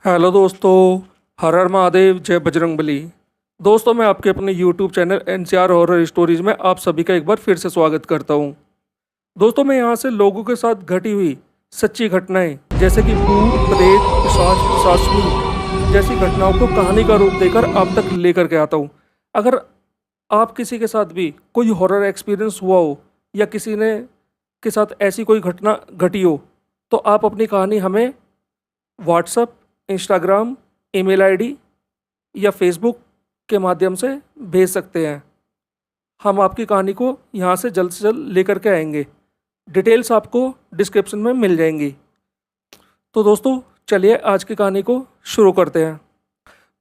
Hello दोस्तों। हर हर महादेव, जय बजरंगबली। दोस्तों, मैं आपके अपने YouTube channel NCR horror stories में आप सभी का एक बार फिर से स्वागत करता हूं। दोस्तों, मैं यहां से लोगों के साथ घटी हुई सच्ची घटनाएं जैसे कि भूत प्रेत पिशाच पिशाचनी जैसी घटनाओं को कहानी का रूप देकर आप तक लेकर के आता हूं। अगर आप किसी के साथ भी कोई हॉरर एक्सपीरियंस हुआ हो या किसी ने के साथ ऐसी कोई घटना घटी हो, तो आप अपनी कहानी हमें व्हाट्सएप, इंस्टाग्राम, ईमेल आईडी या फेसबुक के माध्यम से भेज सकते हैं। हम आपकी कहानी को यहाँ से जल्द लेकर के आएंगे। डिटेल्स आपको डिस्क्रिप्शन में मिल जाएंगी। तो दोस्तों, चलिए आज की कहानी को शुरू करते हैं।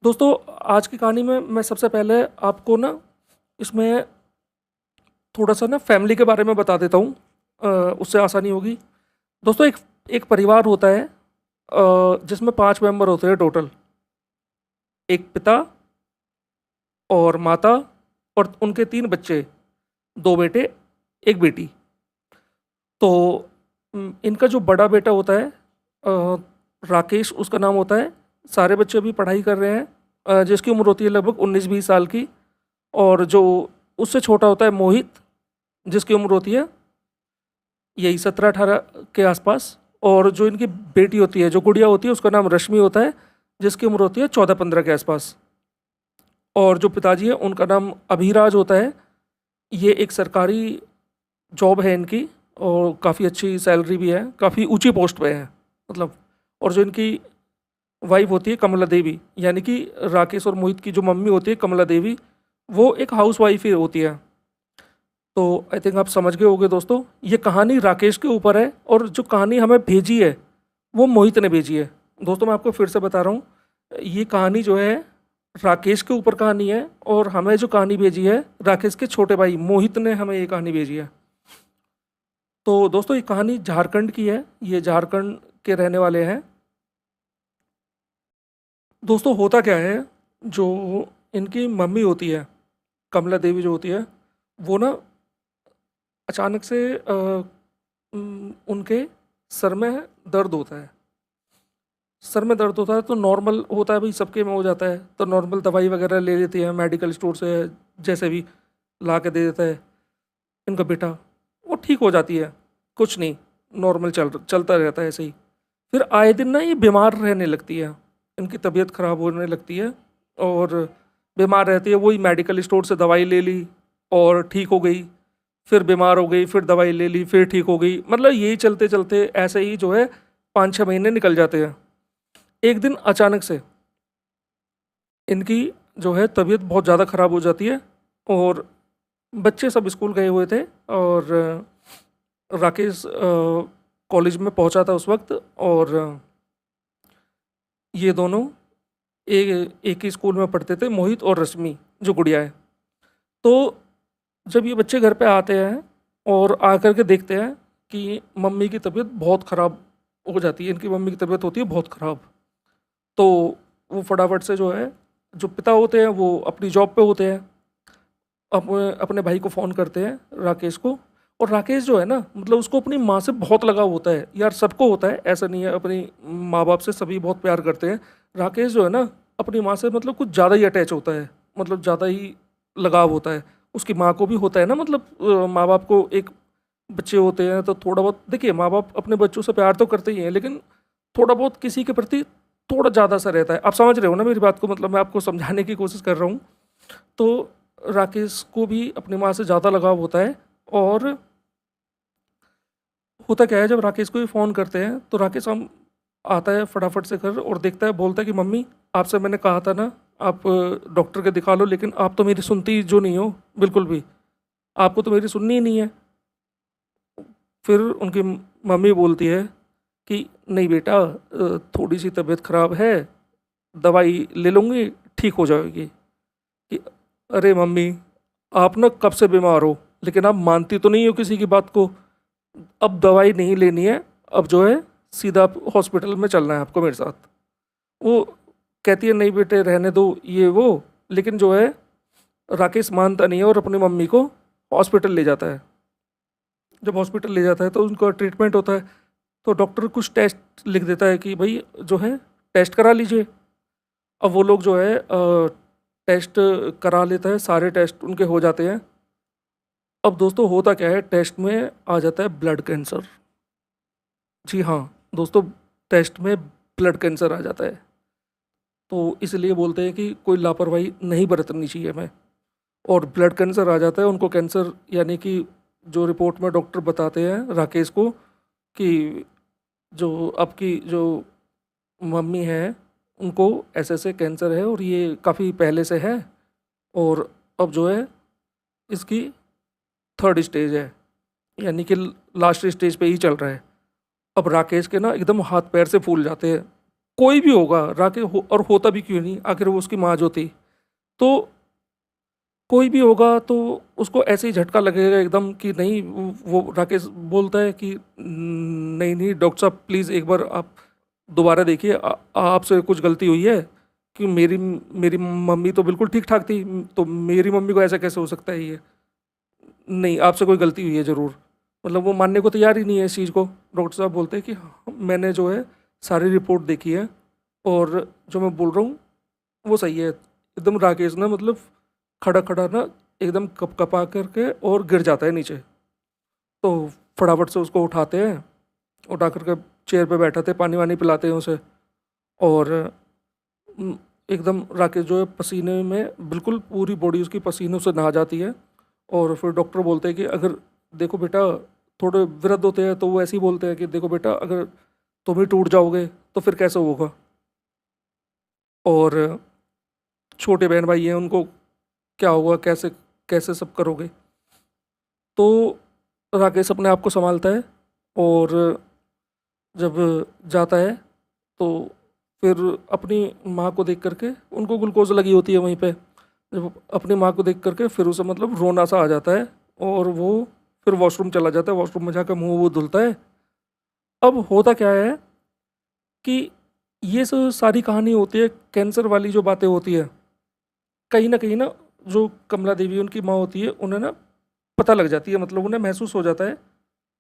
दोस्तों, आज की कहानी में मैं सबसे पहले आपको ना इसमें थोड़ा सा ना फैमिली के बारे में बता देता हूँ, उससे आसानी होगी। दोस्तों, एक एक परिवार होता है जिसमें 5 मेंबर होते हैं टोटल। एक पिता और माता और उनके 3 बच्चे, 2 बेटे, 1 बेटी। तो इनका जो बड़ा बेटा होता है राकेश, उसका नाम होता है। सारे बच्चे अभी पढ़ाई कर रहे हैं, जिसकी उम्र होती है लगभग 19-20 साल की। और जो उससे छोटा होता है मोहित, जिसकी उम्र होती है यही 17-18 के आसपास। और जो इनकी बेटी होती है, जो गुड़िया होती है, उसका नाम रश्मि होता है, जिसकी उम्र होती है 14-15 के आसपास। और जो पिताजी है उनका नाम अभिराज होता है। ये एक सरकारी जॉब है इनकी और काफ़ी अच्छी सैलरी भी है, काफ़ी ऊंची पोस्ट पे है मतलब। और जो इनकी वाइफ होती है कमला देवी, यानी कि राकेश और मोहित की जो मम्मी होती है कमला देवी, वो एक हाउस वाइफ ही होती है। तो आई थिंक आप समझ गए होंगे दोस्तों, ये कहानी राकेश के ऊपर है और जो कहानी हमें भेजी है वो मोहित ने भेजी है। दोस्तों, मैं आपको फिर से बता रहा हूँ, ये कहानी जो है राकेश के ऊपर कहानी है और हमें जो कहानी भेजी है राकेश के छोटे भाई मोहित ने हमें ये कहानी भेजी है। तो दोस्तों, ये कहानी झारखंड की है, ये झारखंड के रहने वाले हैं। दोस्तों, होता क्या है, जो इनकी मम्मी होती है कमला देवी जो होती है, वो ना अचानक से उनके सर में दर्द होता है। सर में दर्द होता है तो नॉर्मल होता है भाई, सबके में हो जाता है, तो नॉर्मल दवाई वगैरह ले लेती है मेडिकल स्टोर से, जैसे भी ला के दे देता है इनका बेटा। वो ठीक हो जाती है, कुछ नहीं, नॉर्मल चलता रहता है ऐसे ही। फिर आए दिन ना ये बीमार रहने लगती है, इनकी तबीयत खराब होने लगती है और बीमार रहती है। वही मेडिकल स्टोर से दवाई ले ली और ठीक हो गई, फिर बीमार हो गई, फिर दवाई ले ली, फिर ठीक हो गई। मतलब यही चलते चलते ऐसे ही जो है 5-6 महीने निकल जाते हैं। एक दिन अचानक से इनकी जो है तबीयत बहुत ज़्यादा ख़राब हो जाती है और बच्चे सब स्कूल गए हुए थे और राकेश कॉलेज में पहुंचा था उस वक्त। और ये दोनों एक ही स्कूल में पढ़ते थे, मोहित और रश्मि जो गुड़िया है। तो जब ये बच्चे घर पे आते हैं और आकर के देखते हैं कि मम्मी की तबीयत बहुत ख़राब हो जाती है, इनकी मम्मी की तबीयत होती है बहुत ख़राब। तो वो फटाफट से जो है, जो पिता होते हैं वो अपनी जॉब पे होते हैं, अपने अपने भाई को फ़ोन करते हैं राकेश को। और राकेश जो है ना, मतलब उसको अपनी माँ से बहुत लगाव होता है यार, सबको होता है, ऐसा नहीं है। अपनी माँ बाप से सभी बहुत प्यार करते हैं। राकेश जो है ना, अपनी माँ से मतलब कुछ ज़्यादा ही अटैच होता है, मतलब ज़्यादा ही लगाव होता है। उसकी माँ को भी होता है ना, मतलब माँ बाप को एक बच्चे होते हैं तो थोड़ा बहुत, देखिए माँ बाप अपने बच्चों से प्यार तो करते ही हैं, लेकिन थोड़ा बहुत किसी के प्रति थोड़ा ज़्यादा सा रहता है। आप समझ रहे हो ना मेरी बात को, मतलब मैं आपको समझाने की कोशिश कर रहा हूँ। तो राकेश को भी अपनी माँ से ज़्यादा लगाव होता है। और होता क्या है, जब राकेश को भी फ़ोन करते हैं तो राकेश हम आता है फटाफट से घर और देखता है, बोलता है कि मम्मी, आपसे मैंने कहा था ना आप डॉक्टर के दिखा लो, लेकिन आप तो मेरी सुनती जो नहीं हो बिल्कुल भी, आपको तो मेरी सुननी ही नहीं है। फिर उनकी मम्मी बोलती है कि नहीं बेटा, थोड़ी सी तबीयत ख़राब है, दवाई ले लूँगी, ठीक हो जाएगी। कि अरे मम्मी, आप ना कब से बीमार हो, लेकिन आप मानती तो नहीं हो किसी की बात को। अब दवाई नहीं लेनी है, अब जो है सीधा हॉस्पिटल में चलना है आपको मेरे साथ। वो कहती है नहीं बेटे रहने दो ये वो, लेकिन जो है राकेश मानता नहीं है और अपनी मम्मी को हॉस्पिटल ले जाता है। जब हॉस्पिटल ले जाता है तो उनका ट्रीटमेंट होता है। तो डॉक्टर कुछ टेस्ट लिख देता है कि भाई जो है टेस्ट करा लीजिए। अब वो लोग जो है टेस्ट करा लेता है, सारे टेस्ट उनके हो जाते हैं। अब दोस्तों होता क्या है, टेस्ट में आ जाता है ब्लड कैंसर। जी हाँ दोस्तों, टेस्ट में ब्लड कैंसर आ जाता है। तो इसलिए बोलते हैं कि कोई लापरवाही नहीं बरतनी चाहिए हमें। और ब्लड कैंसर आ जाता है उनको, कैंसर यानी कि जो रिपोर्ट में डॉक्टर बताते हैं राकेश को कि जो आपकी जो मम्मी है उनको ऐसे ऐसे कैंसर है और ये काफ़ी पहले से है, और अब जो है इसकी थर्ड स्टेज है, यानी कि लास्ट स्टेज पे ही चल रहा है। अब राकेश के ना एकदम हाथ पैर से फूल जाते हैं। कोई भी होगा राकेश और होता भी क्यों नहीं, आखिर वो उसकी माँ जो थी। तो कोई भी होगा तो उसको ऐसे ही झटका लगेगा एकदम कि नहीं। वो राकेश बोलता है कि नहीं नहीं डॉक्टर साहब प्लीज़ एक बार आप दोबारा देखिए, आपसे कुछ गलती हुई है कि मेरी मेरी मम्मी तो बिल्कुल ठीक ठाक थी, तो मेरी मम्मी को ऐसा कैसे हो सकता है ये। नहीं, आपसे कोई गलती हुई है ज़रूर। मतलब वो मानने को तैयार ही नहीं है इस चीज़ को। डॉक्टर साहब बोलते हैं कि हाँ, मैंने जो है सारी रिपोर्ट देखी है और जो मैं बोल रहा हूँ वो सही है। एकदम राकेश ना मतलब खड़ा खड़ा ना एकदम कप कपा करके और गिर जाता है नीचे। तो फटाफट से उसको उठाते हैं, उठा करके चेयर पे बैठाते, पानी वानी पिलाते हैं उसे। और एकदम राकेश जो है पसीने में बिल्कुल पूरी बॉडी उसकी पसीनों से नहा जाती है। और फिर डॉक्टर बोलते हैं कि अगर देखो बेटा, थोड़े वृद्ध होते हैं तो वो ऐसे ही बोलते हैं कि देखो बेटा अगर तुम ही टूट जाओगे तो फिर कैसे होगा, और छोटे बहन भाई हैं उनको क्या होगा, कैसे कैसे सब करोगे। तो राकेश अपने आप को संभालता है और जब जाता है तो फिर अपनी माँ को देख करके, उनको ग्लूकोज लगी होती है वहीं पे, जब अपनी माँ को देख करके फिर उसे मतलब रोना सा आ जाता है और वो फिर वॉशरूम चला जाता है। वॉशरूम में जाकर मुंह वो धुलता है। अब होता क्या है कि ये जो सारी कहानी होती है, कैंसर वाली जो बातें होती है, कहीं ना जो कमला देवी उनकी माँ होती है उन्हें ना पता लग जाती है, मतलब उन्हें महसूस हो जाता है।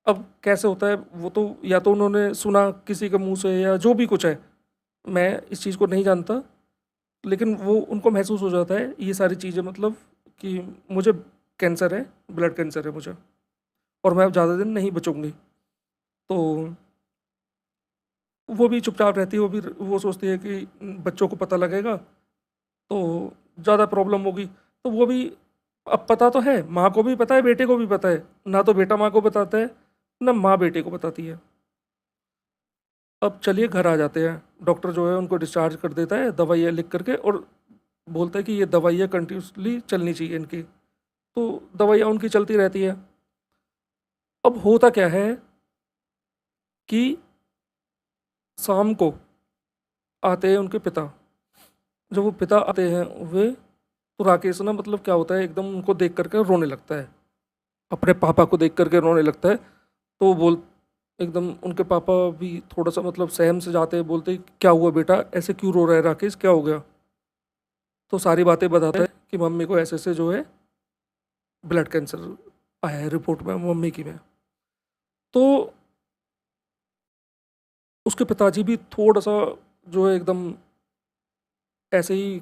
अब कैसे होता है वो तो या तो उन्होंने सुना किसी के मुंह से या जो भी कुछ है, मैं इस चीज़ को नहीं जानता, लेकिन वो उनको महसूस हो जाता है ये सारी चीज़ें, मतलब कि मुझे कैंसर है, ब्लड कैंसर है मुझे, और मैं अब ज़्यादा दिन नहीं बचूंगी। तो वो भी चुपचाप रहती है, वो सोचती है कि बच्चों को पता लगेगा तो ज़्यादा प्रॉब्लम होगी। तो वो भी, अब पता तो है, माँ को भी पता है बेटे को भी पता है, ना तो बेटा माँ को बताता है ना माँ बेटे को बताती है। अब चलिए घर आ जाते हैं। डॉक्टर जो है उनको डिस्चार्ज कर देता है दवाइयाँ लिख करके, और बोलता है कि ये दवाइयाँ कंटिन्यूसली चलनी चाहिए इनकी। तो दवाइयाँ उनकी चलती रहती है। अब होता क्या है कि शाम को आते हैं उनके पिता। जब वो पिता आते हैं वे, तो राकेश ना मतलब क्या होता है एकदम उनको देख करके रोने लगता है, अपने पापा को देख करके रोने लगता है। तो वो बोल एकदम उनके पापा भी थोड़ा सा मतलब सहम से जाते हैं, बोलते हैं, क्या हुआ बेटा, ऐसे क्यों रो रहा है राकेश, क्या हो गया। तो सारी बातें बताता है कि मम्मी को ऐसे ऐसे जो है ब्लड कैंसर आया है रिपोर्ट में मम्मी की में। तो उसके पिताजी भी थोड़ा सा जो है एकदम ऐसे ही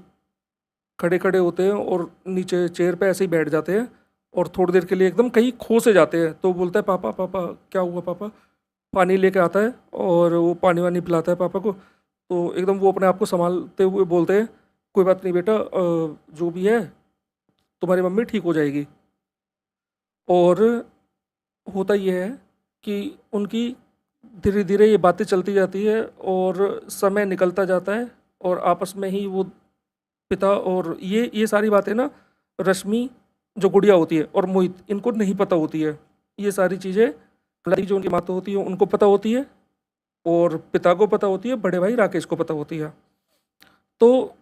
खड़े खड़े होते हैं और नीचे चेयर पे ऐसे ही बैठ जाते हैं, और थोड़ी देर के लिए एकदम कहीं खो से जाते हैं। तो बोलता है पापा पापा क्या हुआ पापा, पानी लेके आता है और वो पानी वानी पिलाता है पापा को। तो एकदम वो अपने आप को संभालते हुए बोलते हैं, कोई बात नहीं बेटा, जो भी है तुम्हारी मम्मी ठीक हो जाएगी। और होता ये है कि उनकी धीरे धीरे ये बातें चलती जाती है और समय निकलता जाता है, और आपस में ही वो पिता और ये सारी बातें ना रश्मि जो गुड़िया होती है और मोहित इनको नहीं पता होती है। ये सारी चीज़ें लड़की जो उनकी माता होती है उनको पता होती है, और पिता को पता होती है, बड़े भाई राकेश को पता होती है। तो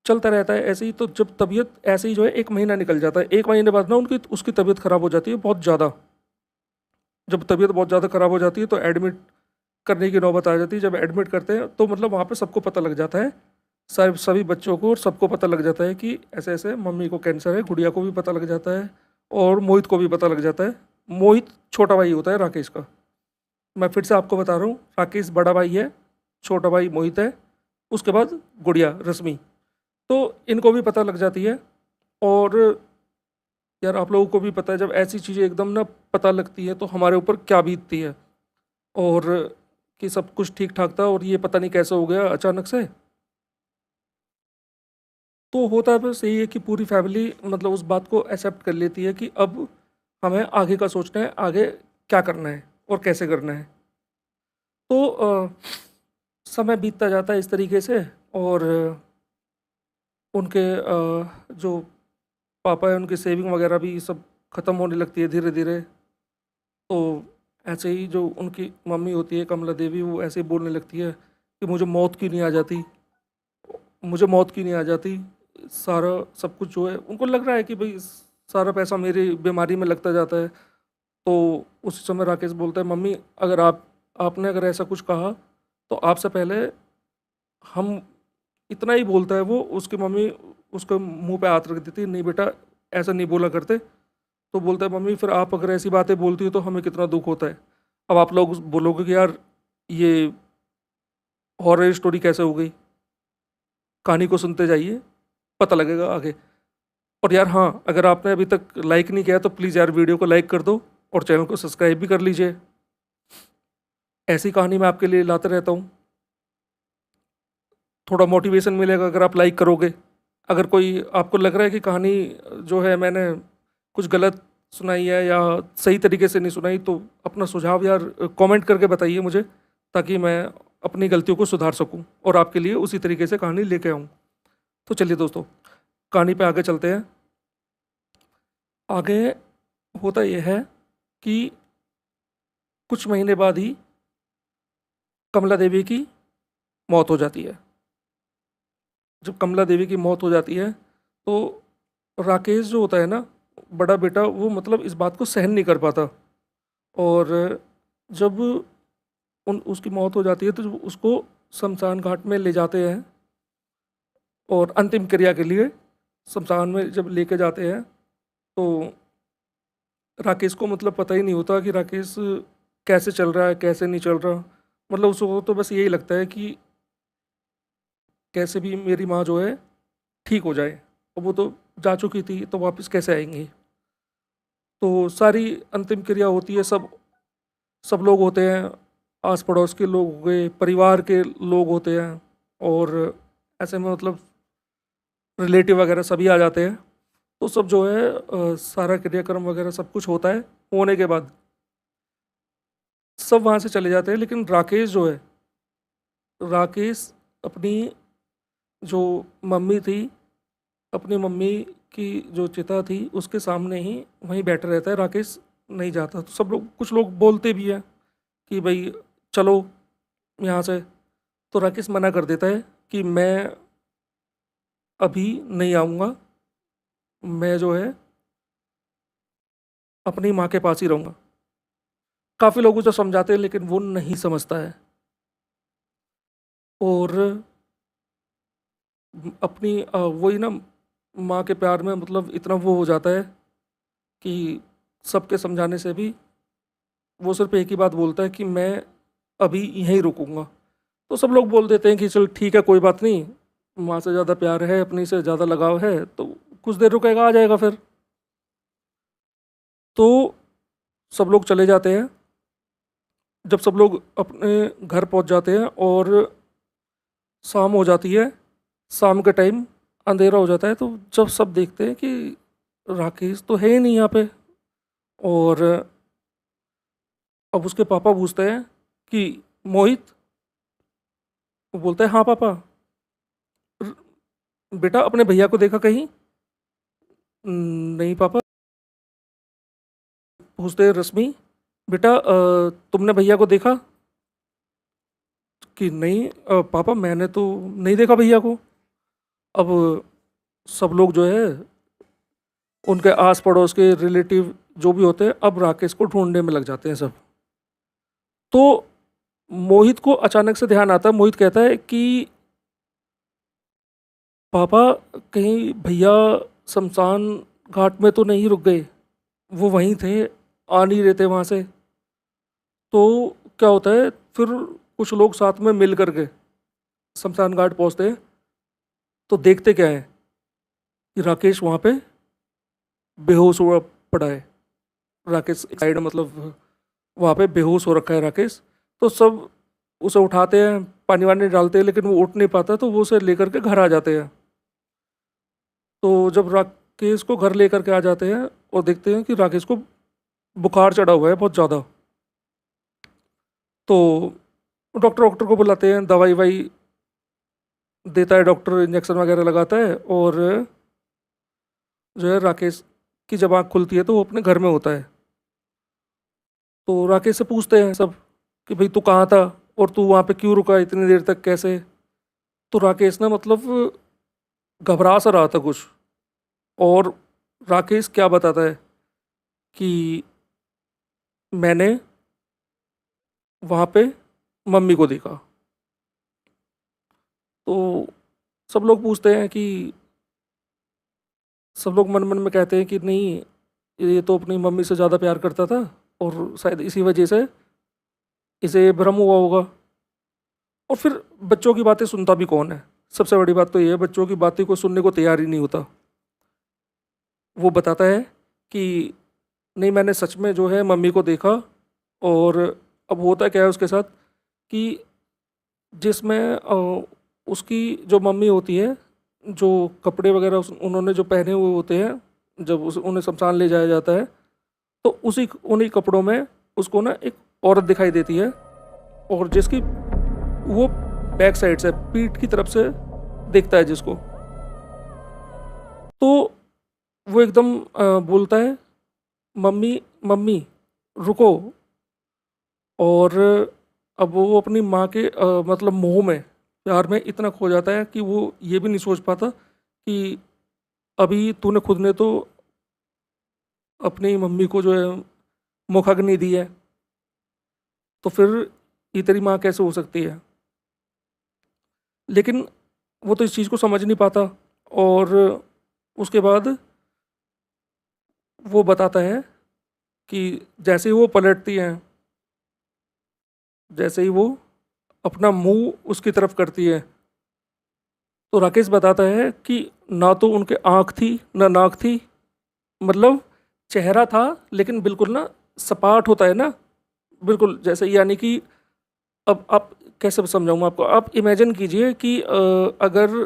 चलता रहता है ऐसे ही। तो जब तबीयत ऐसे ही जो है 1 महीना निकल जाता है, 1 महीने बाद ना उनकी उसकी तबीयत खराब हो जाती है बहुत ज़्यादा। जब तबीयत बहुत ज़्यादा खराब हो जाती है तो एडमिट करने की नौबत आ जाती है। जब एडमिट करते हैं तो मतलब वहाँ पे सबको पता लग जाता है, सभी बच्चों को और सबको पता लग जाता है कि ऐसे ऐसे मम्मी को कैंसर है। गुड़िया को भी पता लग जाता है और मोहित को भी पता लग जाता है। मोहित छोटा भाई होता है राकेश का। मैं फिर से आपको बता रहा हूँ, राकेश बड़ा भाई है, छोटा भाई मोहित है, उसके बाद गुड़िया रश्मि। तो इनको भी पता लग जाती है। और यार आप लोगों को भी पता है, जब ऐसी चीज़ें एकदम ना पता लगती है तो हमारे ऊपर क्या बीतती है। और कि सब कुछ ठीक ठाक था और ये पता नहीं कैसे हो गया अचानक से। तो होता है बस यही है कि पूरी फैमिली मतलब उस बात को एक्सेप्ट कर लेती है कि अब हमें आगे का सोचना है, आगे क्या करना है और कैसे करना है। तो समय बीतता जाता है इस तरीके से। और उनके जो पापा है उनकी सेविंग वगैरह भी सब ख़त्म होने लगती है धीरे धीरे। तो ऐसे ही जो उनकी मम्मी होती है कमला देवी, वो ऐसे ही बोलने लगती है कि मुझे मौत क्यों नहीं आ जाती, मुझे मौत क्यों नहीं आ जाती। सारा सब कुछ जो है उनको लग रहा है कि भाई सारा पैसा मेरी बीमारी में लगता जाता है। तो उस समय राकेश बोलता है, मम्मी अगर आपने अगर ऐसा कुछ कहा तो आपसे पहले हम, इतना ही बोलता है वो। उसकी मम्मी उसके मुंह पे हाथ रख देती है, नहीं बेटा ऐसा नहीं बोला करते। तो बोलता है, मम्मी फिर आप अगर ऐसी बातें बोलती हो तो हमें कितना दुख होता है। अब आप लोग बोलोगे कि यार ये हॉरर स्टोरी कैसे हो गई, कहानी को सुनते जाइए, पता लगेगा आगे। और यार हाँ, अगर आपने अभी तक लाइक नहीं किया तो प्लीज़ यार वीडियो को लाइक कर दो और चैनल को सब्सक्राइब भी कर लीजिए। ऐसी कहानी मैं आपके लिए लाते रहता हूँ। थोड़ा मोटिवेशन मिलेगा अगर आप लाइक करोगे। अगर कोई आपको लग रहा है कि कहानी जो है मैंने कुछ गलत सुनाई है या सही तरीके से नहीं सुनाई, तो अपना सुझाव यार कमेंट करके बताइए मुझे, ताकि मैं अपनी गलतियों को सुधार सकूं और आपके लिए उसी तरीके से कहानी लेके आऊं। तो चलिए दोस्तों, कहानी पे आगे चलते हैं। आगे होता यह है कि कुछ महीने बाद ही कमला देवी की मौत हो जाती है। जब कमला देवी की मौत हो जाती है तो राकेश जो होता है ना, बड़ा बेटा, वो मतलब इस बात को सहन नहीं कर पाता। और जब उन उसकी मौत हो जाती है तो जब उसको शमशान घाट में ले जाते हैं और अंतिम क्रिया के लिए शमशान में जब लेके जाते हैं, तो राकेश को मतलब पता ही नहीं होता कि राकेश कैसे चल रहा है कैसे नहीं चल रहा। मतलब उसको तो बस यही लगता है कि कैसे भी मेरी माँ जो है ठीक हो जाए। और वो तो जा चुकी थी तो वापस कैसे आएंगी। तो सारी अंतिम क्रिया होती है, सब सब लोग होते हैं, आस पड़ोस के लोग हो गए, परिवार के लोग होते हैं। और ऐसे में मतलब रिलेटिव वगैरह सभी आ जाते हैं। तो सब जो है सारा क्रियाक्रम वगैरह सब कुछ होता है। होने के बाद सब वहाँ से चले जाते हैं, लेकिन राकेश जो है, राकेश अपनी जो मम्मी थी, अपनी मम्मी की जो चिता थी उसके सामने ही वहीं बैठा रहता है। राकेश नहीं जाता। तो सब लोग, कुछ लोग बोलते भी हैं कि भाई चलो यहाँ से। तो राकेश मना कर देता है कि मैं अभी नहीं आऊँगा, मैं जो है अपनी माँ के पास ही रहूँगा। काफ़ी लोग उसे समझाते हैं लेकिन वो नहीं समझता है। और अपनी वही ना, माँ के प्यार में मतलब इतना वो हो जाता है कि सबके समझाने से भी वो सिर्फ एक ही बात बोलता है कि मैं अभी यहीं रुकूंगा। तो सब लोग बोल देते हैं कि चल ठीक है, कोई बात नहीं, माँ से ज़्यादा प्यार है, अपनी से ज़्यादा लगाव है, तो कुछ देर रुकेगा, आ जाएगा फिर। तो सब लोग चले जाते हैं। जब सब लोग अपने घर पहुंच जाते हैं और शाम हो जाती है, शाम के टाइम अंधेरा हो जाता है, तो जब सब देखते हैं कि राकेश तो है ही नहीं यहाँ पे। और अब उसके पापा पूछते हैं कि मोहित। वो बोलता है, हाँ पापा। बेटा अपने भैया को देखा कहीं? नहीं पापा। पूछते हैं रश्मि, बेटा तुमने भैया को देखा? कि नहीं पापा, मैंने तो नहीं देखा भैया को। अब सब लोग जो है उनके आस पड़ोस के रिलेटिव जो भी होते हैं, अब राकेश को ढूंढने में लग जाते हैं सब। तो मोहित को अचानक से ध्यान आता है। मोहित कहता है कि पापा, कहीं भैया शमशान घाट में तो नहीं रुक गए? वो वहीं थे, आ नहीं रहे थे वहाँ से। तो क्या होता है फिर, कुछ लोग साथ में मिल करके शमशान घाट पहुंचते हैं तो देखते क्या है कि राकेश वहाँ पे बेहोश हुआ पड़ा है। राकेश एक साइड मतलब वहाँ पे बेहोश हो रखा है राकेश। तो सब उसे उठाते हैं, पानी वानी डालते हैं, लेकिन वो उठ नहीं पाता, तो वो उसे लेकर के घर आ जाते हैं। तो जब राकेश को घर लेकर के आ जाते हैं और देखते हैं कि राकेश को बुखार चढ़ा हुआ है बहुत ज़्यादा, तो डॉक्टर वॉक्टर को बुलाते हैं, दवाई वाई देता है डॉक्टर, इंजेक्शन वगैरह लगाता है। और जो है राकेश की जब आँख खुलती है तो वो अपने घर में होता है। तो राकेश से पूछते हैं सब कि भाई तू कहाँ था और तू वहाँ पे क्यों रुका इतनी देर तक, कैसे? तो राकेश ना मतलब घबरा सा रहा था कुछ। और राकेश क्या बताता है कि मैंने वहाँ पे मम्मी को देखा। तो सब लोग पूछते हैं कि सब लोग मन मन में कहते हैं कि नहीं, ये तो अपनी मम्मी से ज़्यादा प्यार करता था और शायद इसी वजह से इसे भ्रम हुआ होगा। और फिर बच्चों की बातें सुनता भी कौन है? सबसे बड़ी बात तो ये है, बच्चों की बातें कोई सुनने को तैयार ही नहीं होता। वो बताता है कि नहीं, मैंने सच में जो है मम्मी को देखा। और अब होता क्या है उसके साथ कि जिसमें उसकी जो मम्मी होती है, जो कपड़े वगैरह उन्होंने जो पहने हुए होते हैं जब उन्हें शमशान ले जाया जाता है, तो उसी उन्हीं कपड़ों में उसको ना एक औरत दिखाई देती है, और जिसकी वो बैक साइड से, पीठ की तरफ से देखता है जिसको। तो वो एकदम बोलता है, मम्मी मम्मी रुको। और अब वो अपनी माँ के मतलब मोह में, प्यार में इतना खो जाता है कि वो ये भी नहीं सोच पाता कि अभी तूने खुद ने तो अपनी मम्मी को जो है मुखाग्नि दी है, तो फिर ये तेरी माँ कैसे हो सकती है? लेकिन वो तो इस चीज़ को समझ नहीं पाता। और उसके बाद वो बताता है कि जैसे ही वो पलटती हैं, जैसे ही वो अपना मुंह उसकी तरफ करती है, तो राकेश बताता है कि ना तो उनके आँख थी ना नाक थी, मतलब चेहरा था लेकिन बिल्कुल ना सपाट होता है ना, बिल्कुल जैसे, यानी कि अब आप कैसे समझाऊँ मैं आपको? आप इमेजिन कीजिए कि अगर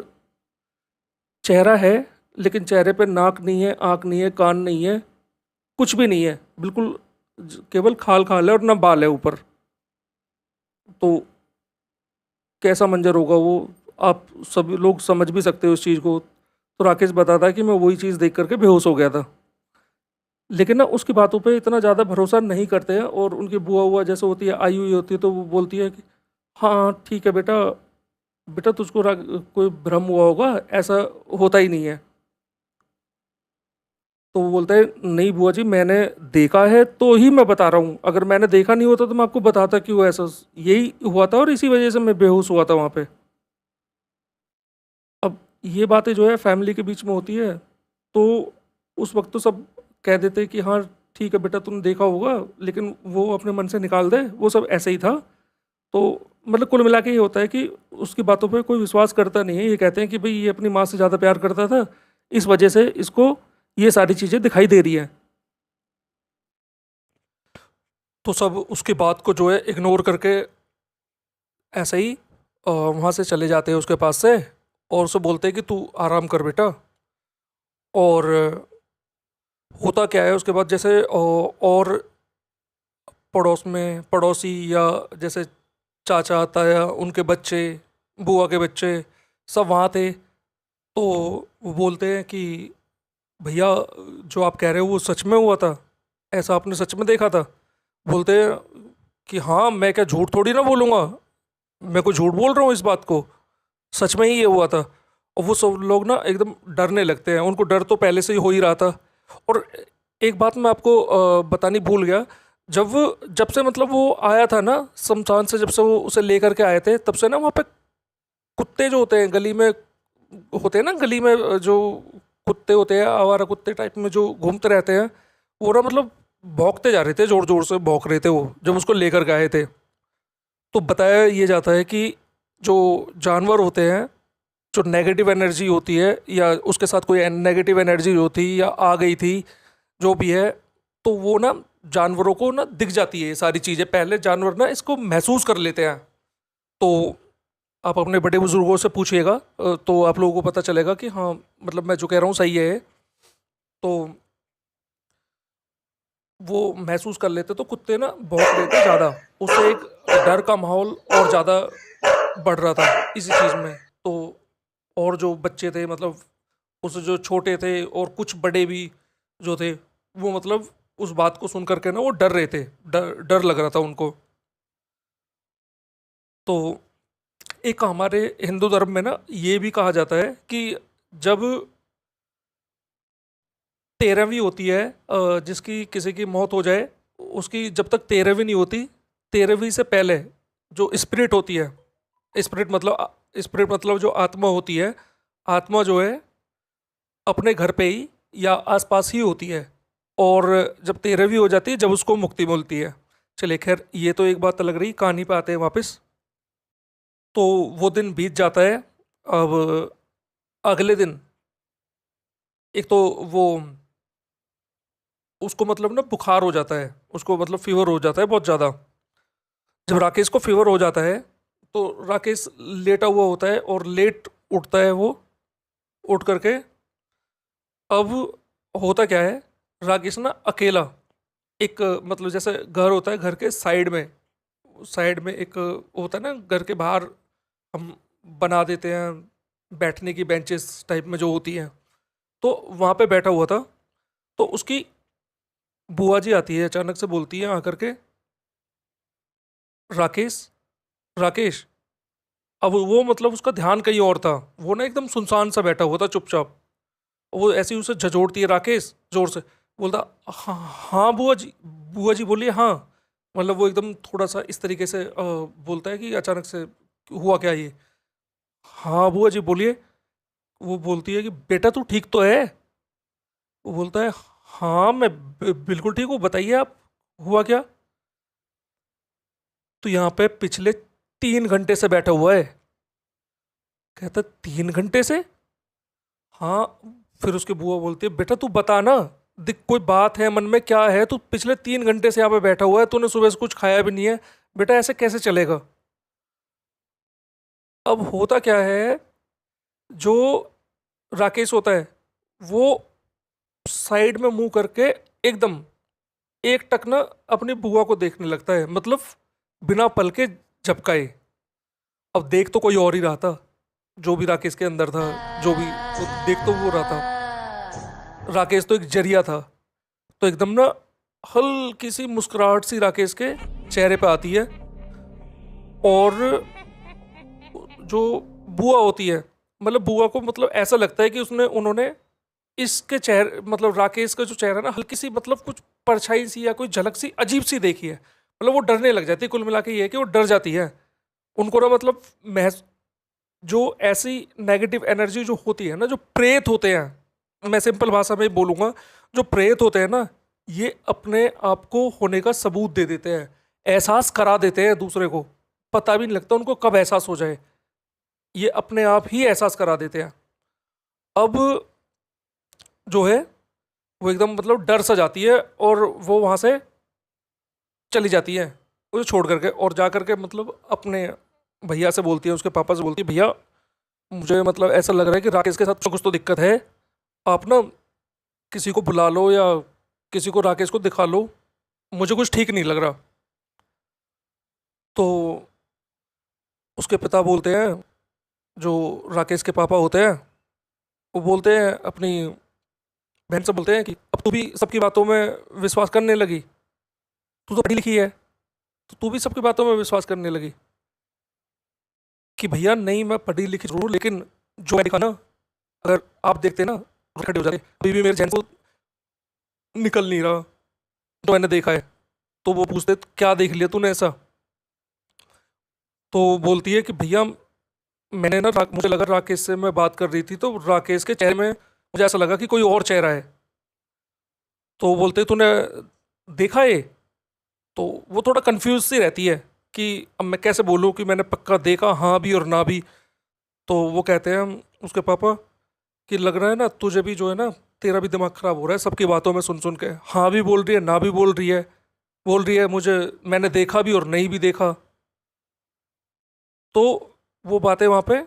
चेहरा है लेकिन चेहरे पे नाक नहीं है, आँख नहीं है, कान नहीं है, कुछ भी नहीं है, बिल्कुल केवल खाल खाल है और ना बाल है ऊपर, तो कैसा मंजर होगा वो? आप सभी लोग समझ भी सकते हो उस चीज़ को। तो राकेश बताता है कि मैं वही चीज़ देख करके बेहोश हो गया था। लेकिन ना उसकी बातों पे इतना ज़्यादा भरोसा नहीं करते हैं, और उनकी बुआ हुआ जैसे होती है, आई हुई होती है, तो वो बोलती है कि हाँ ठीक है बेटा, बेटा तुझको कोई भ्रम हुआ होगा, ऐसा होता ही नहीं है। तो वो बोलता है नहीं बुआ जी, मैंने देखा है तो ही मैं बता रहा हूँ, अगर मैंने देखा नहीं होता तो मैं आपको बताता क्यों? ऐसा यही हुआ था और इसी वजह से मैं बेहोश हुआ था वहाँ पे। अब ये बातें जो है फैमिली के बीच में होती है, तो उस वक्त तो सब कह देते हैं कि हाँ ठीक है बेटा, तुमने देखा होगा, लेकिन वो अपने मन से निकाल दे, वो सब ऐसे ही था। तो मतलब कुल मिला के ये होता है कि उसकी बातों पे कोई विश्वास करता नहीं है। ये कहते हैं कि भाई ये अपनी माँ से ज़्यादा प्यार करता था, इस वजह से इसको ये सारी चीज़ें दिखाई दे रही हैं। तो सब उसकी बात को जो है इग्नोर करके ऐसे ही वहाँ से चले जाते हैं उसके पास से, और उसे बोलते हैं कि तू आराम कर बेटा। और होता क्या है उसके बाद, जैसे और पड़ोस में पड़ोसी या जैसे चाचा ताया, उनके बच्चे, बुआ के बच्चे, सब वहाँ थे। तो वो बोलते हैं कि भैया जो आप कह रहे हो वो सच में हुआ था, ऐसा आपने सच में देखा था? बोलते हैं कि हाँ, मैं क्या झूठ थोड़ी ना बोलूँगा, मैं कोई झूठ बोल रहा हूँ इस बात को, सच में ही ये हुआ था। और वो सब लोग ना एकदम डरने लगते हैं, उनको डर तो पहले से ही हो ही रहा था। और एक बात मैं आपको बतानी भूल गया, जब से मतलब वो आया था ना शमशान से, जब से वो उसे लेकर के आए थे, तब से ना वहाँ पे कुत्ते जो होते हैं गली में, होते हैं ना गली में जो कुत्ते होते हैं, आवारा कुत्ते टाइप में जो घूमते रहते हैं, वो ना मतलब भौंकते जा रहे थे, जोर जोर से भौंक रहे थे वो, जब उसको लेकर के आए थे। तो बताया ये जाता है कि जो जानवर होते हैं, जो नेगेटिव एनर्जी होती है या उसके साथ कोई नेगेटिव एनर्जी होती या आ गई थी, जो भी है, तो वो ना जानवरों को ना दिख जाती है ये सारी चीज़ें। पहले जानवर ना इसको महसूस कर लेते हैं। तो आप अपने बड़े बुजुर्गों से पूछिएगा, तो आप लोगों को पता चलेगा कि हाँ, मतलब मैं जो कह रहा हूँ सही है। तो वो महसूस कर लेते, तो कुत्ते ना भौंक रहे थे ज़्यादा। उससे एक डर का माहौल और ज़्यादा बढ़ रहा था इसी चीज़ में। तो और जो बच्चे थे, मतलब उस जो छोटे थे और कुछ बड़े भी जो थे, वो मतलब उस बात को सुन करके ना वो डर रहे थे। डर डर लग रहा था उनको। तो एक हमारे हिंदू धर्म में ना ये भी कहा जाता है कि जब 13वीं होती है, जिसकी किसी की मौत हो जाए, उसकी जब तक 13वीं नहीं होती, 13वीं से पहले जो स्पिरिट होती है, स्पिरिट मतलब जो आत्मा होती है, आत्मा जो है अपने घर पे ही या आसपास ही होती है। और जब 13वीं हो जाती है, जब उसको मुक्ति मिलती है। चलिए खैर, ये तो एक बात अलग रही, कहानी पे आते हैं वापस। तो वो दिन बीत जाता है। अब अगले दिन एक तो वो उसको मतलब ना बुखार हो जाता है, उसको मतलब फीवर हो जाता है बहुत ज़्यादा। जब राकेश को फीवर हो जाता है, तो राकेश लेटा हुआ होता है और लेट उठता है वो, उठ करके। अब होता क्या है, राकेश ना अकेला एक, मतलब जैसे घर होता है, घर के साइड में एक होता है ना, घर के बाहर हम बना देते हैं बैठने की बेंचेस टाइप में जो होती हैं। तो वहाँ पे बैठा हुआ था। तो उसकी बुआ जी आती है, अचानक से बोलती है आकर के, राकेश, राकेश। अब वो मतलब उसका ध्यान कहीं और था। वो ना एकदम सुनसान सा बैठा हुआ था, चुपचाप। वो ऐसे ही उसे झंझोड़ती है, राकेश, जोर से। बोलता, हाँ हाँ बुआ जी, बुआ जी बोलिए, हाँ। मतलब वो एकदम थोड़ा सा इस तरीके से बोलता है कि अचानक से हुआ क्या ये। हाँ बुआ जी बोलिए। वो बोलती है कि बेटा तू ठीक तो है? वो बोलता है, हाँ मैं बिल्कुल ठीक हूँ, बताइए आप, हुआ क्या? तो यहाँ पे पिछले 3 घंटे से बैठा हुआ है। कहता, 3 घंटे से? हाँ। फिर उसकी बुआ बोलती है, बेटा तू बता ना, दिख कोई बात है मन में, क्या है? तू पिछले 3 घंटे से यहाँ पे बैठा हुआ है, तूने सुबह से कुछ खाया भी नहीं है। बेटा ऐसे कैसे चलेगा? अब होता क्या है, जो राकेश होता है, वो साइड में मुंह करके एकदम एक टक ना अपनी बुआ को देखने लगता है, मतलब बिना पल के झपकाए। अब देख तो कोई और ही रहा था, जो भी राकेश के अंदर था, जो भी वो देख तो वो रहा था। राकेश तो एक जरिया था। तो एकदम ना हल्की सी मुस्कुराहट सी राकेश के चेहरे पे आती है। और जो बुआ होती है, मतलब बुआ को मतलब ऐसा लगता है कि उसने उन्होंने इसके चेहरे, मतलब राकेश का जो चेहरा ना, हल्की सी मतलब कुछ परछाई सी या कोई झलक सी अजीब सी देखी है। मतलब वो डरने लग जाती है। कुल मिला के ये है कि वो डर जाती है। उनको ना मतलब महस जो ऐसी नेगेटिव एनर्जी जो होती है ना, जो प्रेत होते हैं, मैं सिंपल भाषा में बोलूँगा, जो प्रेत होते हैं ना, ये अपने आप को होने का सबूत दे देते हैं, एहसास करा देते हैं दूसरे को। पता भी नहीं लगता उनको कब एहसास हो जाए, ये अपने आप ही एहसास करा देते हैं। अब जो है, वो एकदम मतलब डर सा जाती है और वो वहाँ से चली जाती है, उसे छोड़ करके। और जा करके मतलब अपने भैया से बोलती है, उसके पापा से बोलती है, भैया मुझे मतलब ऐसा लग रहा है कि राकेश के साथ कुछ तो दिक्कत है। आप ना किसी को बुला लो या किसी को राकेश को दिखा लो, मुझे कुछ ठीक नहीं लग रहा। तो उसके पिता बोलते हैं, जो राकेश के पापा होते हैं, वो बोलते हैं अपनी बहन से, बोलते हैं कि अब तू भी सबकी बातों में विश्वास करने लगी? तू तो पढ़ी लिखी है, तो तू भी सबकी बातों में विश्वास करने लगी? कि भैया नहीं, मैं पढ़ी लिखी जरूर, लेकिन जो मैं देखा ना, अगर आप देखते ना, खड़े हो जाते, अभी भी मेरे जहन को निकल नहीं रहा जो मैंने देखा है। तो वो पूछते, क्या देख लिया तूने ऐसा? तो वो बोलती है कि भैया मैंने ना मुझे लगा राकेश से मैं बात कर रही थी, तो राकेश के चेहरे में मुझे ऐसा लगा कि कोई और चेहरा है। तो वो बोलते, तूने देखा ये? तो वो थोड़ा कंफ्यूज सी रहती है। कि अब मैं कैसे बोलूँ कि मैंने पक्का देखा हाँ भी और ना भी। तो वो कहते हैं उसके पापा कि लग रहा है ना तुझे भी जो है ना, तेरा भी दिमाग खराब हो रहा है सबकी बातों में सुन सुन के, हाँ भी बोल रही है ना भी बोल रही है, बोल रही है मुझे मैंने देखा भी और नहीं भी देखा। तो वो बातें वहाँ पे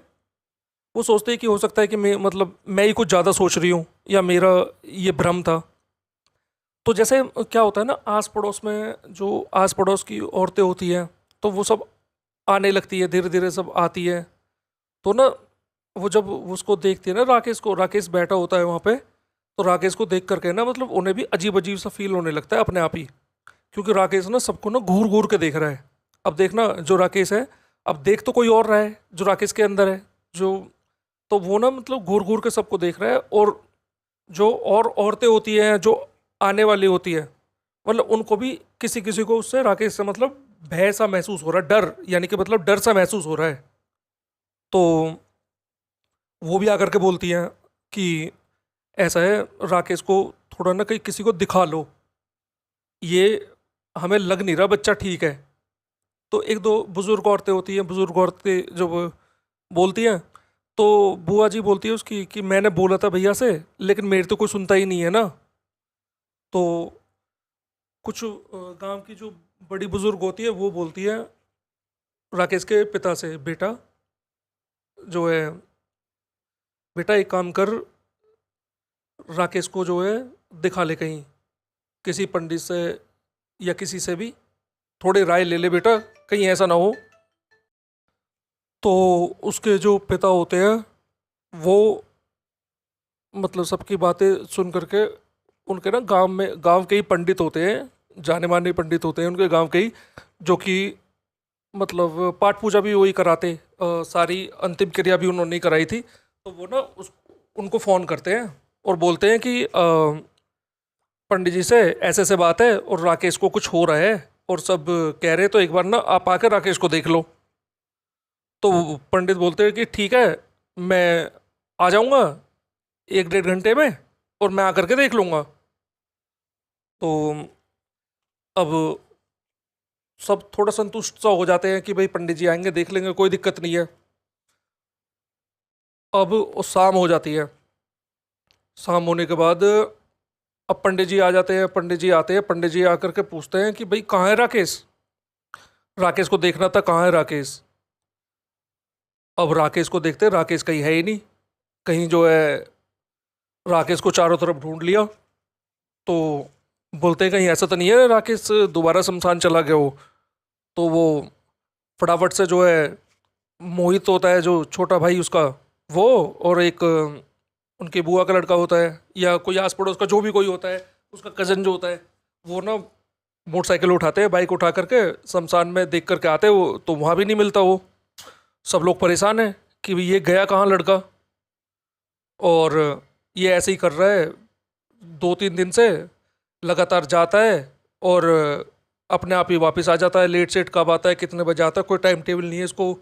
वो सोचते हैं कि हो सकता है कि मैं मतलब मैं ही कुछ ज़्यादा सोच रही हूँ या मेरा ये भ्रम था। तो जैसे क्या होता है ना, आस पड़ोस में जो आस पड़ोस की औरतें होती हैं तो वो सब आने लगती है, धीरे धीरे सब आती है। तो ना वो जब उसको देखती है ना, राकेश को, राकेश बैठा होता है वहाँ पे, तो राकेश को देख करके ना मतलब उन्हें भी अजीब अजीब सा फील होने लगता है अपने आप ही। क्योंकि राकेश ना सबको ना घूर घूर के देख रहा है। अब देखना जो राकेश है, अब देख तो कोई और रहा है जो राकेश के अंदर है, जो, तो वो ना मतलब घूर घूर के सबको देख रहा है। और जो और औरतें होती हैं जो आने वाली होती है, मतलब उनको भी किसी किसी को उससे, राकेश से मतलब भय सा महसूस हो रहा है, डर, यानी कि मतलब डर सा महसूस हो रहा है। तो वो भी आकर के बोलती हैं कि ऐसा है, राकेश को थोड़ा ना कहीं किसी को दिखा लो, ये हमें लग नहीं रहा बच्चा ठीक है। तो एक दो बुजुर्ग औरतें होती हैं, बुजुर्ग औरतें जब बोलती हैं तो बुआ जी बोलती है उसकी कि मैंने बोला था भैया से लेकिन मेरी तो कोई सुनता ही नहीं है ना। तो कुछ गांव की जो बड़ी बुजुर्ग होती है वो बोलती है राकेश के पिता से, बेटा जो है, बेटा एक काम कर, राकेश को जो है दिखा ले कहीं, किसी पंडित से या किसी से भी थोड़ी राय ले ले बेटा, कहीं ऐसा ना हो। तो उसके जो पिता होते हैं वो मतलब सबकी बातें सुन करके, उनके ना गांव में, गांव के ही पंडित होते हैं, जाने माने पंडित होते हैं उनके गांव के ही, जो कि मतलब पाठ पूजा भी वही कराते, सारी अंतिम क्रिया भी उन्होंने ही कराई थी। तो वो ना उनको फ़ोन करते हैं और बोलते हैं कि पंडित जी से ऐसे ऐसे बात है और राकेश को कुछ हो रहा है और सब कह रहे, तो एक बार ना आप आकर राकेश को देख लो। तो वो पंडित बोलते हैं कि ठीक है, मैं आ जाऊंगा एक डेढ़ घंटे में और मैं आकर के देख लूंगा। तो अब सब थोड़ा संतुष्ट सा हो जाते हैं कि भाई पंडित जी आएंगे देख लेंगे, कोई दिक्कत नहीं है। अब वो शाम हो जाती है, शाम होने के बाद अब पंडित जी आ जाते हैं, पंडित जी आते हैं, पंडित जी आकर के पूछते हैं कि भाई कहाँ है राकेश, राकेश को देखना था, कहाँ है राकेश। अब राकेश को देखते हैं, राकेश कहीं है ही नहीं, कहीं जो है राकेश को चारों तरफ ढूंढ लिया। तो बोलते हैं कहीं ऐसा तो नहीं है राकेश दोबारा शमशान चला गया हो। तो वो फटाफट से जो है, मोहित होता है जो छोटा भाई उसका, वो, और एक उनकी बुआ का लड़का होता है या कोई आस पड़ोस का जो भी कोई होता है, उसका कजन जो होता है, वो ना मोटरसाइकिल उठाते हैं, बाइक उठा करके शमशान में देख करके आते हैं वो, तो वहाँ भी नहीं मिलता वो। सब लोग परेशान हैं कि भाई ये गया कहाँ लड़का। और ये ऐसे ही कर रहा है 2-3 दिन से, लगातार जाता है और अपने आप ही वापस आ जाता है, लेट सेट कब आता है, कितने बजे आता है, कोई टाइम टेबल नहीं है इसको।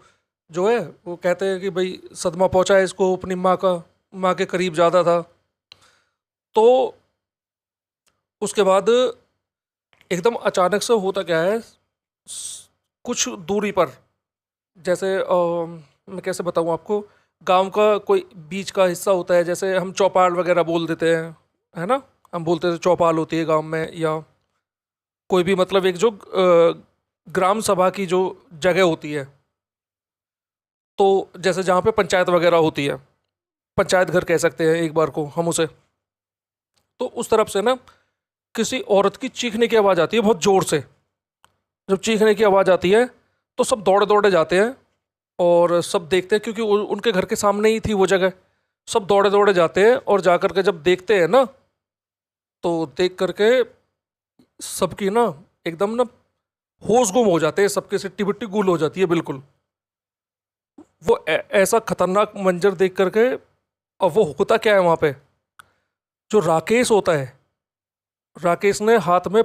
जो है वो कहते हैं कि भाई सदमा पहुंचा है इसको अपनी माँ का, माँ के करीब ज़्यादा था। तो उसके बाद एकदम अचानक से होता क्या है, कुछ दूरी पर, जैसे मैं कैसे बताऊँ आपको, गांव का कोई बीच का हिस्सा होता है, जैसे हम चौपाल वगैरह बोल देते हैं, है ना, हम बोलते हैं चौपाल होती है गांव में, या कोई भी मतलब एक जो ग्राम सभा की जो जगह होती है, तो जैसे जहाँ पे पंचायत वगैरह होती है, पंचायत घर कह सकते हैं एक बार को हम उसे। तो उस तरफ से ना किसी औरत की चीखने की आवाज़ आती है बहुत ज़ोर से। जब चीखने की आवाज़ आती है तो सब दौड़े दौड़े जाते हैं और सब देखते हैं, क्योंकि उनके घर के सामने ही थी वो जगह। सब दौड़े दौड़े जाते हैं और जा करके जब देखते हैं ना, तो देख करके सबकी ना एकदम ना होश गुम हो जाते हैं, सबके सिट्टी बिट्टी गुल हो जाती है बिल्कुल। वो ऐसा खतरनाक मंजर देख करके, और वो होता क्या है वहाँ पे, जो राकेश होता है, राकेश ने हाथ में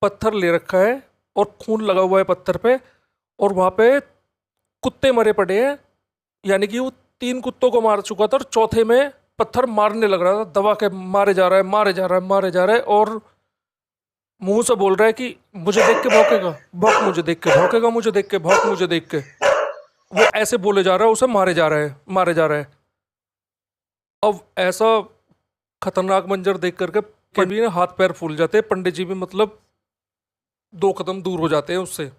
पत्थर ले रखा है और खून लगा हुआ है पत्थर पे, और वहाँ पे कुत्ते मरे पड़े हैं, यानी कि वो 3 कुत्तों को मार चुका था और चौथे में पत्थर मारने लग रहा था, दबा के मारे जा रहा है, मारे जा रहा है, मारे जा रहा है। और मुंह से बोल रहा है कि मुझे देख के भौंकेगा, भौंक, मुझे देख के भौंकेगा, मुझे देख के भौंक, मुझे देख के। वो ऐसे बोले जा रहा है, उसे मारे जा रहा है, मारे जा रहा है। अब ऐसा खतरनाक मंजर देख करके के भी ना हाथ पैर फूल जाते हैं। पंडित जी भी मतलब 2 कदम दूर हो जाते हैं उससे।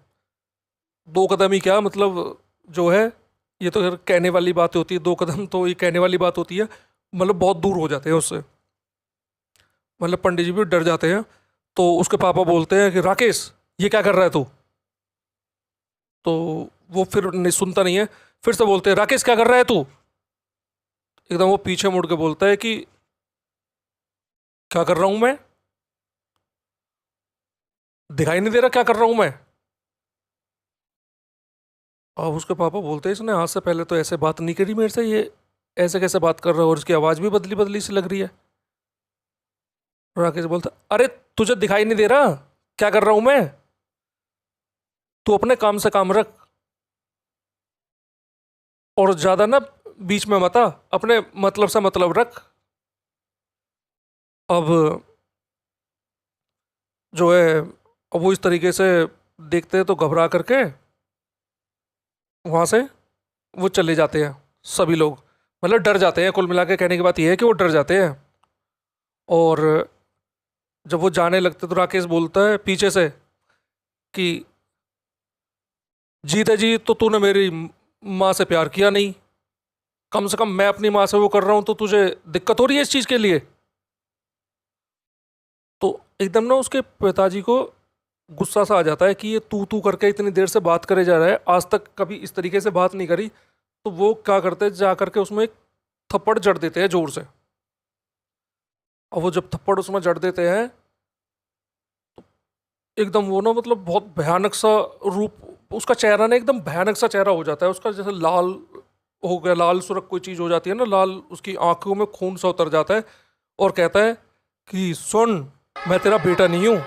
2 कदम ही क्या, मतलब जो है, ये तो खैर कहने वाली बात होती है, 2 कदम तो ये कहने वाली बात होती है, मतलब बहुत दूर हो जाते हैं उससे। मतलब पंडित जी भी डर जाते हैं। तो उसके पापा बोलते हैं कि राकेश, ये क्या कर रहा है तू? तो वो फिर नहीं सुनता नहीं है। फिर से बोलते हैं, राकेश क्या कर रहा है तू? एकदम वो पीछे मुड़ के बोलता है कि क्या कर रहा हूं मैं? दिखाई नहीं दे रहा क्या कर रहा हूं मैं? अब उसके पापा बोलते हैं, इसने आज से पहले तो ऐसे बात नहीं करी मेरे से, ये ऐसे कैसे बात कर रहा है, और इसकी आवाज़ भी बदली बदली सी लग रही है। राकेश बोलता, अरे तुझे दिखाई नहीं दे रहा क्या कर रहा हूं मैं? तू अपने काम से काम रख, और ज़्यादा ना बीच में मत आ, अपने मतलब से मतलब रख। अब जो है, अब वो इस तरीके से देखते हैं तो घबरा करके वहाँ से वो चले जाते हैं सभी लोग। मतलब डर जाते हैं, कुल मिला के कहने की बात यह है कि वो डर जाते हैं। और जब वो जाने लगते तो राकेश बोलता है पीछे से कि जीते जी तो तूने मेरी माँ से प्यार किया नहीं, कम से कम मैं अपनी माँ से वो कर रहा हूँ, तो तुझे दिक्कत हो रही है इस चीज़ के लिए? तो एकदम ना उसके पिताजी को गुस्सा सा आ जाता है कि ये तू करके इतनी देर से बात करे जा रहा है, आज तक कभी इस तरीके से बात नहीं करी। तो वो क्या करते हैं, जा करके उसमें एक थप्पड़ जड़ देते हैं जोर से। और वो जब थप्पड़ उसमें जड़ देते हैं, एकदम वो ना मतलब बहुत भयानक सा रूप, उसका चेहरा ना एकदम भयानक सा चेहरा हो जाता है उसका, जैसे लाल हो गया, लाल सुर्ख कोई चीज़ हो जाती है ना, लाल, उसकी आंखों में खून सा उतर जाता है। और कहता है कि सुन, मैं तेरा बेटा नहीं हूँ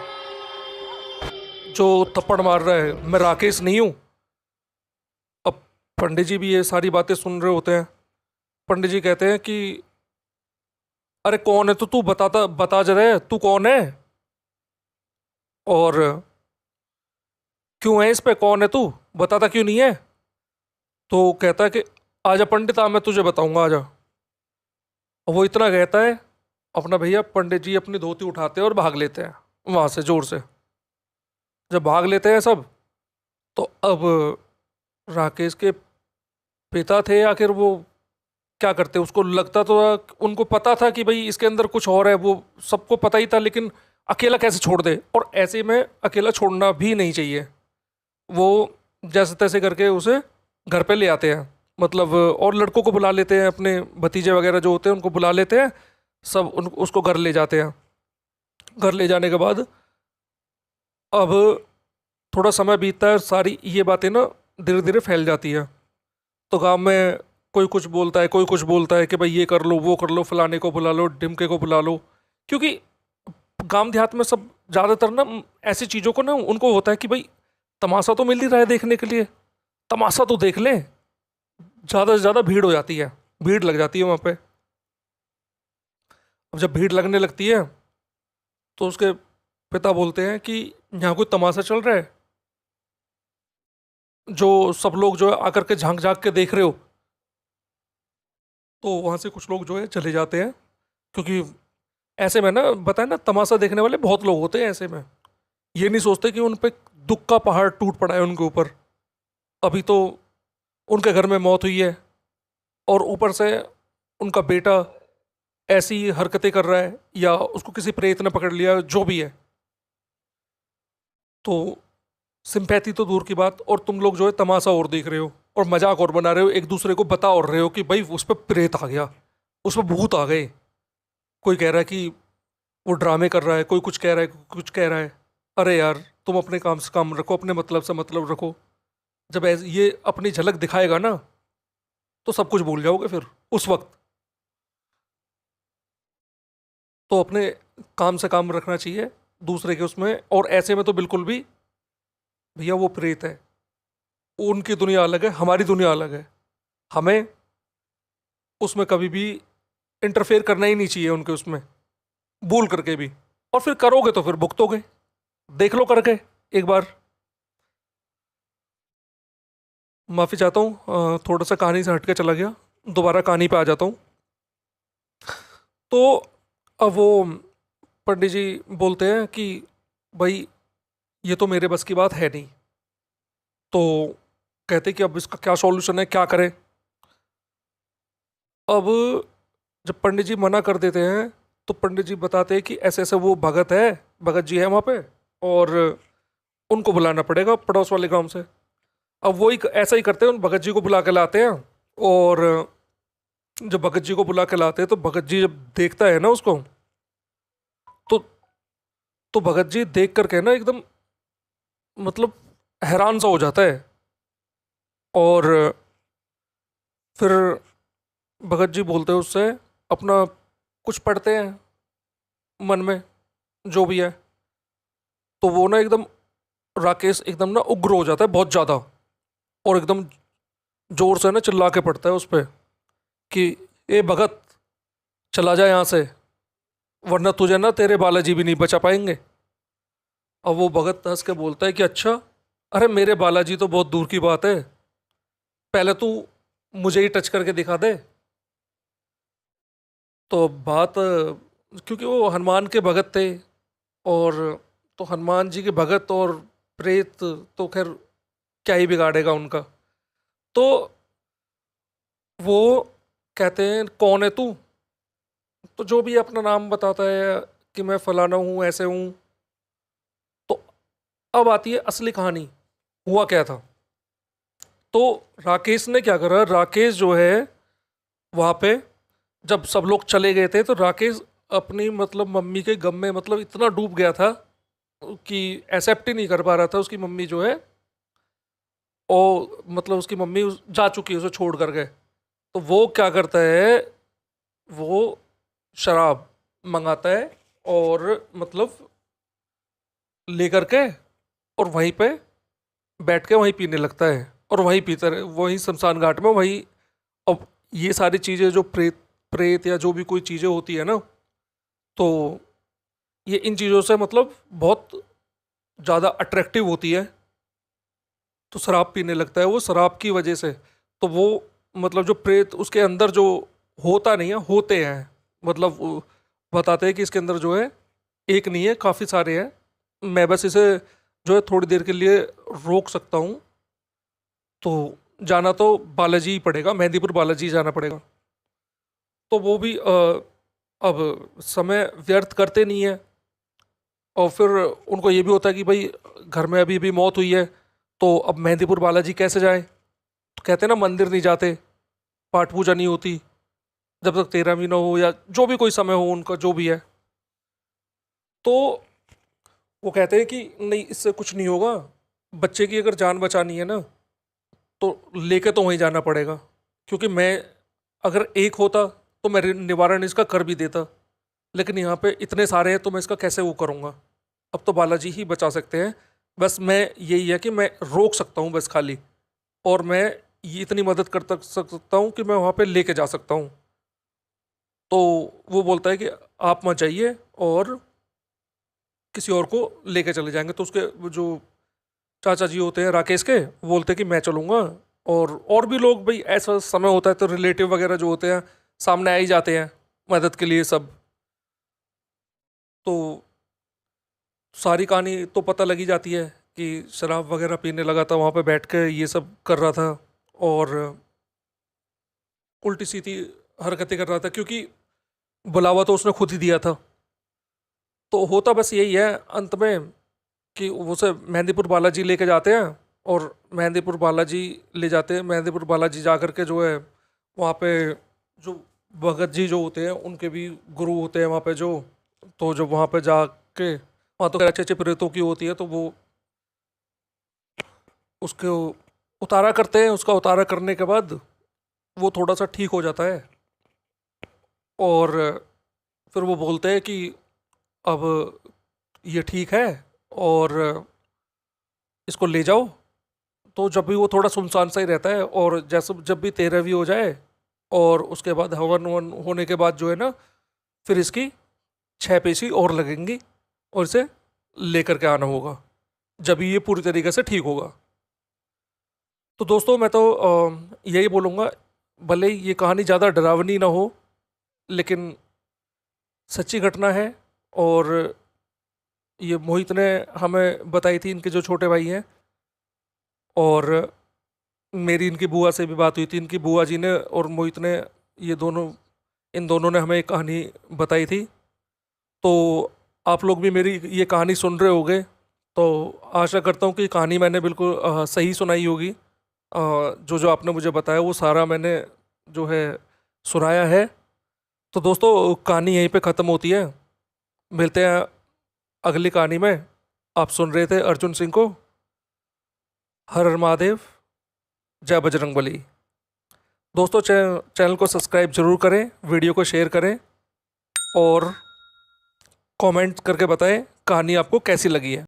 जो थप्पड़ मार रहा है, मैं राकेश नहीं हूँ। अब पंडित जी भी ये सारी बातें सुन रहे होते हैं। पंडित जी कहते हैं कि अरे कौन है तू बताता, बता जरा तू कौन है, और क्यों है इस पे, कौन है तू, बताता क्यों नहीं है? तो कहता है कि आजा पंडित, आ मैं तुझे बताऊंगा, आजा। और वो इतना कहता है, अपना भैया पंडित जी अपनी धोती उठाते हैं और भाग लेते हैं वहां से जोर से। जब भाग लेते हैं सब, तो अब राकेश के पिता थे आखिर, वो क्या करते, उसको लगता तो उनको पता था कि भाई इसके अंदर कुछ और है, वो सबको पता ही था, लेकिन अकेला कैसे छोड़ दे, और ऐसे में अकेला छोड़ना भी नहीं चाहिए। वो जैसे तैसे करके उसे घर पे ले आते हैं, मतलब और लड़कों को बुला लेते हैं, अपने भतीजे वगैरह जो होते हैं उनको बुला लेते हैं, सब उसको घर ले जाते हैं। घर ले जाने के बाद अब थोड़ा समय बीतता है, सारी ये बातें ना धीरे धीरे फैल जाती है। तो गांव में कोई कुछ बोलता है, कोई कुछ बोलता है कि भाई ये कर लो, वो कर लो, फलाने को बुला लो, ढिमके को बुला लो। क्योंकि गांव देहात में सब ज़्यादातर ना ऐसी चीज़ों को ना उनको होता है कि भाई तमाशा तो मिल ही रहा है देखने के लिए, तमाशा तो देख लें। ज़्यादा से ज़्यादा भीड़ हो जाती है, भीड़ लग जाती है वहाँ पे। अब जब भीड़ लगने लगती है, तो उसके पिता बोलते हैं कि यहाँ कोई तमाशा चल रहा है, जो सब लोग जो है आकर के झांक झांक के देख रहे हो। तो वहाँ से कुछ लोग जो है चले जाते हैं, क्योंकि ऐसे में ना बताए ना, तमाशा देखने वाले बहुत लोग होते हैं ऐसे में। ये नहीं सोचते कि उन पे दुख का पहाड़ टूट पड़ा है उनके ऊपर, अभी तो उनके घर में मौत हुई है, और ऊपर से उनका बेटा ऐसी हरकतें कर रहा है, या उसको किसी प्रेत ने पकड़ लिया, जो भी है। तो सिंपैथी तो दूर की बात, और तुम लोग जो है तमाशा और देख रहे हो, और मजाक और बना रहे हो, एक दूसरे को बता और रहे हो कि भाई उस पर प्रेत आ गया, उस पर भूत आ गए। कोई कह रहा है कि वो ड्रामे कर रहा है, कोई कुछ कह रहा है, कोई कुछ कह रहा है। अरे यार, तुम अपने काम से काम रखो, अपने मतलब से मतलब रखो। जब ऐसे ये अपनी झलक दिखाएगा ना, तो सब कुछ भूल जाओगे फिर उस वक्त। तो अपने काम से काम रखना चाहिए, दूसरे के उसमें। और ऐसे में तो बिल्कुल भी, भैया वो प्रेत है, उनकी दुनिया अलग है, हमारी दुनिया अलग है। हमें उसमें कभी भी इंटरफेयर करना ही नहीं चाहिए उनके उसमें, भूल करके भी। और फिर करोगे तो फिर भुगतोगे। देख लो करके एक बार। माफ़ी चाहता हूँ, थोड़ा सा कहानी से हट के चला गया, दोबारा कहानी पे आ जाता हूँ। तो अब वो पंडित जी बोलते हैं कि भाई ये तो मेरे बस की बात है नहीं। तो कहते कि अब इसका क्या सॉल्यूशन है, क्या करें। अब जब पंडित जी मना कर देते हैं तो पंडित जी बताते हैं कि ऐसे ऐसे वो भगत है, भगत जी है वहाँ पे, और उनको बुलाना पड़ेगा पड़ोस वाले गांव से। अब वही ऐसा ही करते हैं, उन भगत जी को बुला के लाते हैं। और जब भगत जी को बुला के लाते हैं तो भगत जी जब देखता है ना उसको, तो भगत जी देख करके ना एकदम मतलब हैरान सा हो जाता है। और फिर भगत जी बोलते हैं उससे, अपना कुछ पढ़ते हैं मन में जो भी है। तो वो ना एकदम, राकेश एकदम ना उग्र हो जाता है बहुत ज़्यादा, और एकदम जोर से ना चिल्ला के पड़ता है उस पर कि ए भगत, चला जा यहाँ से, वरना तुझे ना तेरे बालाजी भी नहीं बचा पाएंगे। अब वो भगत हंस के बोलता है कि अच्छा, अरे मेरे बालाजी तो बहुत दूर की बात है, पहले तू मुझे ही टच करके दिखा दे। तो बात, क्योंकि वो हनुमान के भगत थे, और तो हनुमान जी के भगत और प्रेत तो खैर क्या ही बिगाड़ेगा उनका। तो वो कहते हैं कौन है तू। तो जो भी अपना नाम बताता है कि मैं फलाना हूँ, ऐसे हूँ। तो अब आती है असली कहानी, हुआ क्या था। तो राकेश ने क्या करा, राकेश जो है वहाँ पे जब सब लोग चले गए थे तो राकेश अपनी मतलब मम्मी के गम में मतलब इतना डूब गया था कि एक्सेप्ट ही नहीं कर पा रहा था उसकी मम्मी जो है, और मतलब उसकी मम्मी जा चुकी है, उसे छोड़ कर गए। तो वो क्या करता है, वो शराब मंगाता है और मतलब लेकर के, और वहीं पे बैठ के वहीं पीने लगता है, और वहीं पीता रहे, वहीं शमशान घाट में वहीं। अब ये सारी चीज़ें जो प्रेत प्रेत या जो भी कोई चीज़ें होती है ना, तो ये इन चीज़ों से मतलब बहुत ज़्यादा अट्रैक्टिव होती है। तो शराब पीने लगता है वो शराब की वजह से। तो वो मतलब जो प्रेत उसके अंदर जो होता नहीं है, होते हैं, मतलब वो बताते हैं कि इसके अंदर जो है एक नहीं है, काफ़ी सारे हैं। मैं बस इसे जो है थोड़ी देर के लिए रोक सकता हूँ। तो जाना तो बालाजी ही पड़ेगा, मेहंदीपुर बालाजी जाना पड़ेगा। तो वो भी अब समय व्यर्थ करते नहीं है। और फिर उनको ये भी होता है कि भाई घर में अभी अभी मौत हुई है, तो अब मेहंदीपुर बालाजी कैसे जाए। तो कहते हैं ना, मंदिर नहीं जाते, पाठ पूजा नहीं होती जब तक 13वीं ना हो, या जो भी कोई समय हो उनका जो भी है। तो वो कहते हैं कि नहीं, इससे कुछ नहीं होगा, बच्चे की अगर जान बचानी है ना, तो लेके तो वहीं जाना पड़ेगा। क्योंकि मैं अगर एक होता तो मैं निवारण इसका कर भी देता, लेकिन यहाँ पे इतने सारे हैं तो मैं इसका कैसे वो करूँगा। अब तो बालाजी ही बचा सकते हैं। बस मैं यही है कि मैं रोक सकता हूँ बस खाली, और मैं ये इतनी मदद कर सकता हूँ कि मैं वहाँ पे लेके जा सकता हूँ। तो वो बोलता है कि आप मत जाइए, और किसी और को लेके चले जाएंगे। तो उसके वो जो चाचा जी होते हैं राकेश के, वो बोलते हैं कि मैं चलूँगा। और भी लोग, भाई ऐसा समय होता है तो रिलेटिव वगैरह जो होते हैं सामने आ ही जाते हैं मदद के लिए सब। तो सारी कहानी तो पता लगी जाती है कि शराब वगैरह पीने लगा था, वहाँ पे बैठ के ये सब कर रहा था, और उल्टी सीधी हरकतें कर रहा था, क्योंकि बुलावा तो उसने खुद ही दिया था। तो होता बस यही है अंत में कि उसे मेहंदीपुर बालाजी लेके जाते हैं, और मेहंदीपुर बालाजी ले जाते हैं। मेहंदीपुर बालाजी जा कर के जो है वहाँ पे जो भगत जी जो होते हैं उनके भी गुरु होते हैं वहाँ पे जो। तो जब वहाँ पे जाके, वहाँ तो अच्छे अच्छे प्रेतों की होती है, तो वो उसको उतारा करते हैं। उसका उतारा करने के बाद वो थोड़ा सा ठीक हो जाता है, और फिर वो बोलते हैं कि अब ये ठीक है, और इसको ले जाओ। तो जब भी वो थोड़ा सुनसान सा ही रहता है, और जैसे जब भी 13वीं हो जाए और उसके बाद हवन ववन होने के बाद जो है ना, फिर इसकी 6 पेशी और लगेंगी और इसे लेकर के आना होगा, जब ये पूरी तरीके से ठीक होगा। तो दोस्तों मैं तो यही बोलूँगा, भले ही ये कहानी ज़्यादा डरावनी ना हो, लेकिन सच्ची घटना है। और ये मोहित ने हमें बताई थी, इनके जो छोटे भाई हैं। और मेरी इनकी बुआ से भी बात हुई थी, इनकी बुआ जी ने और मोहित ने, ये दोनों, इन दोनों ने हमें एक कहानी बताई थी। तो आप लोग भी मेरी ये कहानी सुन रहे होगे, तो आशा करता हूँ कि कहानी मैंने बिल्कुल सही सुनाई होगी। जो जो आपने मुझे बताया वो सारा मैंने जो है सुनाया है। तो दोस्तों कहानी यहीं पे ख़त्म होती है। मिलते हैं अगली कहानी में। आप सुन रहे थे अर्जुन सिंह को। हर हर महादेव, जय बजरंगबली। दोस्तों चैनल को सब्सक्राइब जरूर करें, वीडियो को शेयर करें और कमेंट करके बताएं कहानी आपको कैसी लगी है।